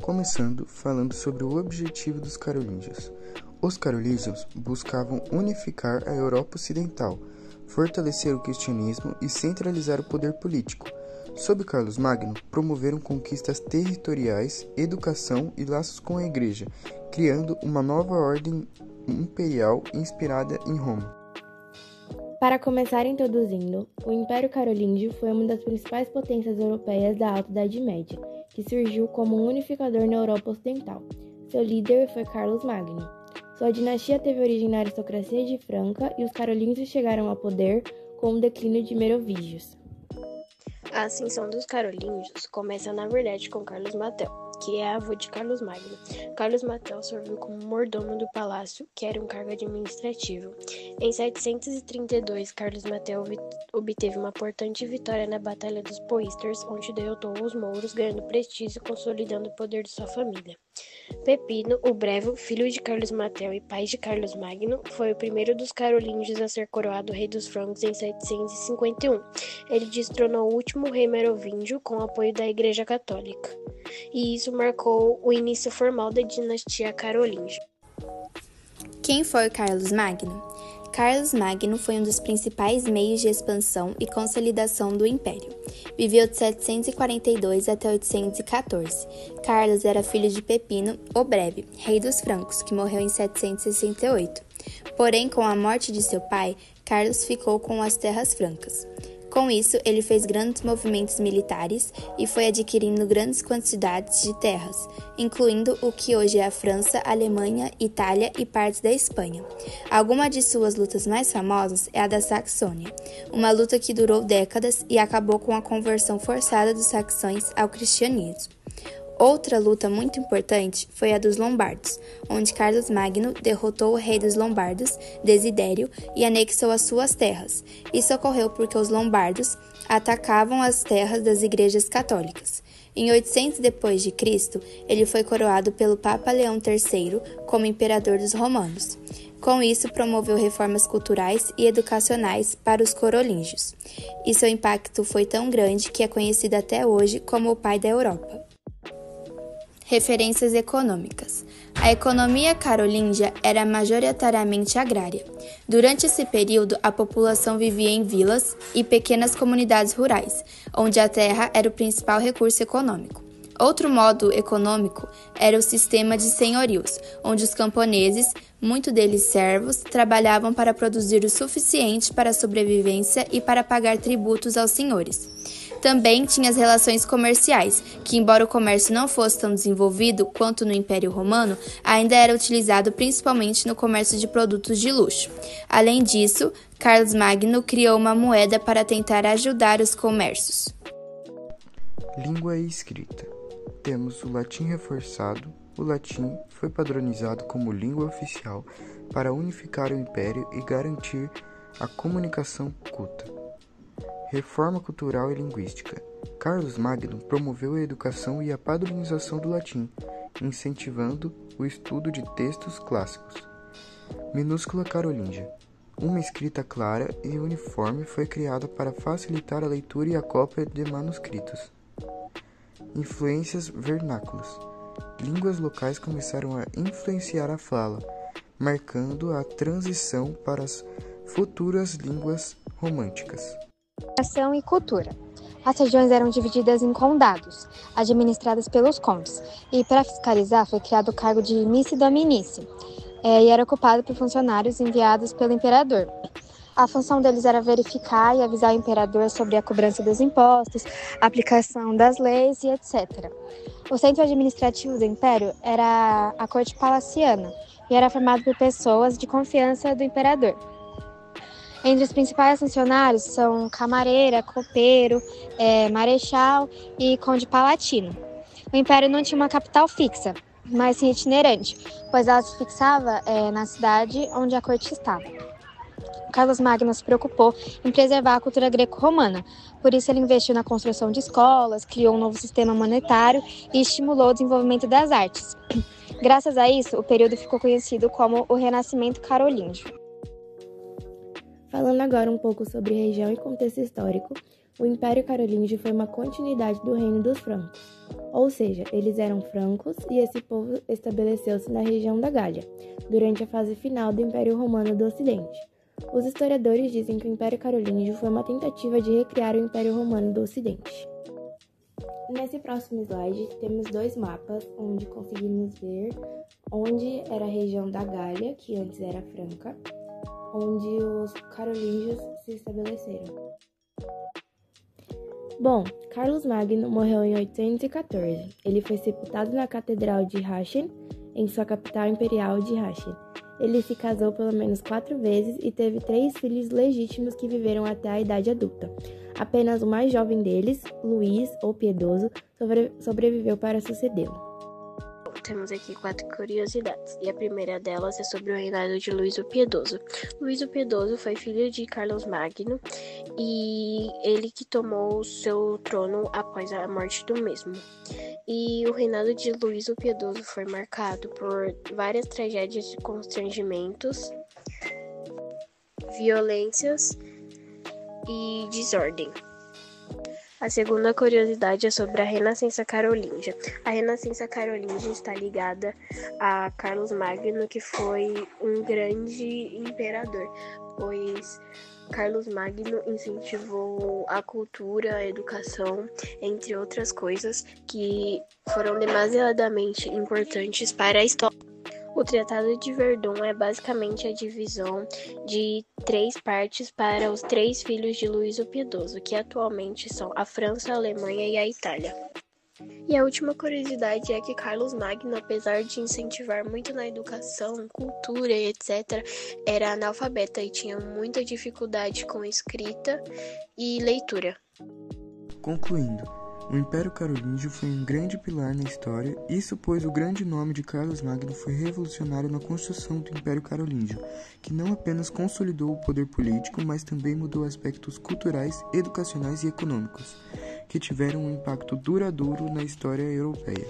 Começando falando sobre o objetivo dos carolíngios. Os carolíngios buscavam unificar a Europa Ocidental, fortalecer o cristianismo e centralizar o poder político. Sob Carlos Magno, promoveram conquistas territoriais, educação e laços com a Igreja, criando uma nova ordem imperial inspirada em Roma. Para começar introduzindo, o Império Carolíngio foi uma das principais potências europeias da Alta Idade Média, que surgiu como um unificador na Europa Ocidental. Seu líder foi Carlos Magno. Sua dinastia teve origem na aristocracia de Franca e os carolíngios chegaram ao poder com o declínio de Merovígios. A ascensão dos carolíngios começa na verdade com Carlos Martel, que é avô de Carlos Magno. Carlos Martel serviu como mordomo do palácio, que era um cargo administrativo. Em 732, Carlos Martel obteve uma importante vitória na Batalha dos Poísteres, onde derrotou os mouros, ganhando prestígio e consolidando o poder de sua família. Pepino, o Brevo, filho de Carlos Martel e pai de Carlos Magno, foi o primeiro dos carolíngios a ser coroado rei dos francos em 751. Ele destronou o último rei merovingio com o apoio da Igreja Católica, e isso marcou o início formal da dinastia carolíngia. Quem foi Carlos Magno? Carlos Magno foi um dos principais meios de expansão e consolidação do Império. Viveu de 742 até 814. Carlos era filho de Pepino, o Breve, rei dos francos, que morreu em 768. Porém, com a morte de seu pai, Carlos ficou com as terras francas. Com isso, ele fez grandes movimentos militares e foi adquirindo grandes quantidades de terras, incluindo o que hoje é a França, Alemanha, Itália e partes da Espanha. Alguma de suas lutas mais famosas é a da Saxônia, uma luta que durou décadas e acabou com a conversão forçada dos saxões ao cristianismo. Outra luta muito importante foi a dos Lombardos, onde Carlos Magno derrotou o rei dos Lombardos, Desidério, e anexou as suas terras. Isso ocorreu porque os Lombardos atacavam as terras das igrejas católicas. Em 800 d.C., ele foi coroado pelo Papa Leão III como imperador dos romanos. Com isso, promoveu reformas culturais e educacionais para os carolíngios. E seu impacto foi tão grande que é conhecido até hoje como o pai da Europa. Referências econômicas. A economia carolíngia era majoritariamente agrária. Durante esse período, a população vivia em vilas e pequenas comunidades rurais, onde a terra era o principal recurso econômico. Outro modo econômico era o sistema de senhorios, onde os camponeses, muitos deles servos, trabalhavam para produzir o suficiente para a sobrevivência e para pagar tributos aos senhores. Também tinha as relações comerciais, que embora o comércio não fosse tão desenvolvido quanto no Império Romano, ainda era utilizado principalmente no comércio de produtos de luxo. Além disso, Carlos Magno criou uma moeda para tentar ajudar os comércios. Língua e escrita. Temos o latim reforçado. O latim foi padronizado como língua oficial para unificar o império e garantir a comunicação culta. Reforma cultural e linguística. Carlos Magno promoveu a educação e a padronização do latim, incentivando o estudo de textos clássicos. Minúscula carolíngia. Uma escrita clara e uniforme foi criada para facilitar a leitura e a cópia de manuscritos. Influências vernáculas. Línguas locais começaram a influenciar a fala, marcando a transição para as futuras línguas românticas. Educação e cultura. As regiões eram divididas em condados, administradas pelos condes, e para fiscalizar foi criado o cargo de Missi Dominici, e era ocupado por funcionários enviados pelo imperador. A função deles era verificar e avisar o imperador sobre a cobrança dos impostos, a aplicação das leis e etc. O centro administrativo do império era a corte palaciana, e era formado por pessoas de confiança do imperador. Entre os principais funcionários são camareira, copeiro, marechal e conde palatino. O império não tinha uma capital fixa, mas sim itinerante, pois ela se fixava na cidade onde a corte estava. Carlos Magno se preocupou em preservar a cultura greco-romana, por isso ele investiu na construção de escolas, criou um novo sistema monetário e estimulou o desenvolvimento das artes. Graças a isso, o período ficou conhecido como o Renascimento Carolíngio. Falando agora um pouco sobre região e contexto histórico, o Império Carolíngio foi uma continuidade do Reino dos Francos. Ou seja, eles eram francos e esse povo estabeleceu-se na região da Gália, durante a fase final do Império Romano do Ocidente. Os historiadores dizem que o Império Carolíngio foi uma tentativa de recriar o Império Romano do Ocidente. Nesse próximo slide, temos 2 mapas onde conseguimos ver onde era a região da Gália, que antes era franca, onde os carolíngios se estabeleceram. Bom, Carlos Magno morreu em 814. Ele foi sepultado na Catedral de Aachen, em sua capital imperial de Aachen. Ele se casou pelo menos 4 vezes e teve 3 filhos legítimos que viveram até a idade adulta. Apenas o mais jovem deles, Luís, ou Piedoso, sobreviveu para sucedê-lo. Temos aqui 4 curiosidades, e a primeira delas é sobre o reinado de Luís o Piedoso. Luís o Piedoso foi filho de Carlos Magno e ele que tomou o seu trono após a morte do mesmo. E o reinado de Luís o Piedoso foi marcado por várias tragédias de constrangimentos, violências e desordem. A segunda curiosidade é sobre a Renascença Carolíngia. A Renascença Carolíngia está ligada a Carlos Magno, que foi um grande imperador, pois Carlos Magno incentivou a cultura, a educação, entre outras coisas que foram demasiadamente importantes para a história. O Tratado de Verdun é basicamente a divisão de 3 partes para os 3 filhos de Luís o Piedoso, que atualmente são a França, a Alemanha e a Itália. E a última curiosidade é que Carlos Magno, apesar de incentivar muito na educação, cultura e etc., era analfabeta e tinha muita dificuldade com escrita e leitura. Concluindo, o Império Carolíngio foi um grande pilar na história, isso pois o grande nome de Carlos Magno foi revolucionário na construção do Império Carolíngio, que não apenas consolidou o poder político, mas também mudou aspectos culturais, educacionais e econômicos, que tiveram um impacto duradouro na história europeia.